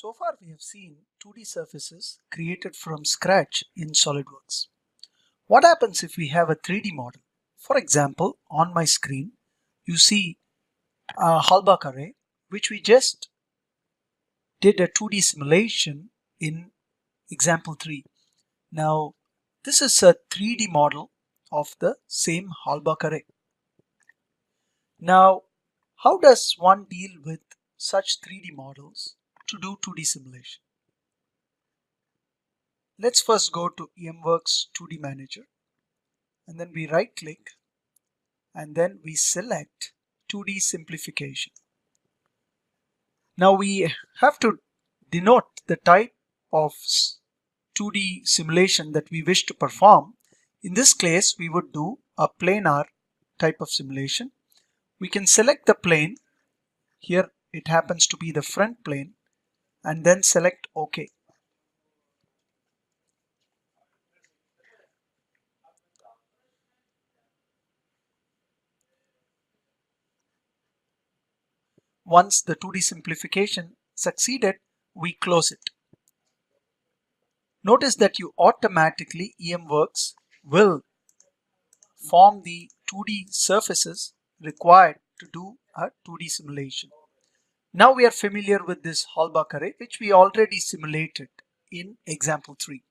So far we have seen 2D surfaces created from scratch in SOLIDWORKS. What happens if we have a 3D model? For example, on my screen you see a Halbach array which we just did a 2D simulation in example 3. Now this is a 3D model of the same Halbach array. Now how does one deal with such 3D models to do 2D simulation? Let's first go to EMWorks 2D Manager and then we right click and then we select 2D simplification. Now we have to denote the type of 2D simulation that we wish to perform. In this case we would do a planar type of simulation. We can select the plane. Here it happens to be the front plane and then select OK. Once the 2D simplification succeeded, we close it. Notice that you automatically EMWorks will form the 2D surfaces required to do a 2D simulation. Now we are familiar with this Halbach array which we already simulated in example 3.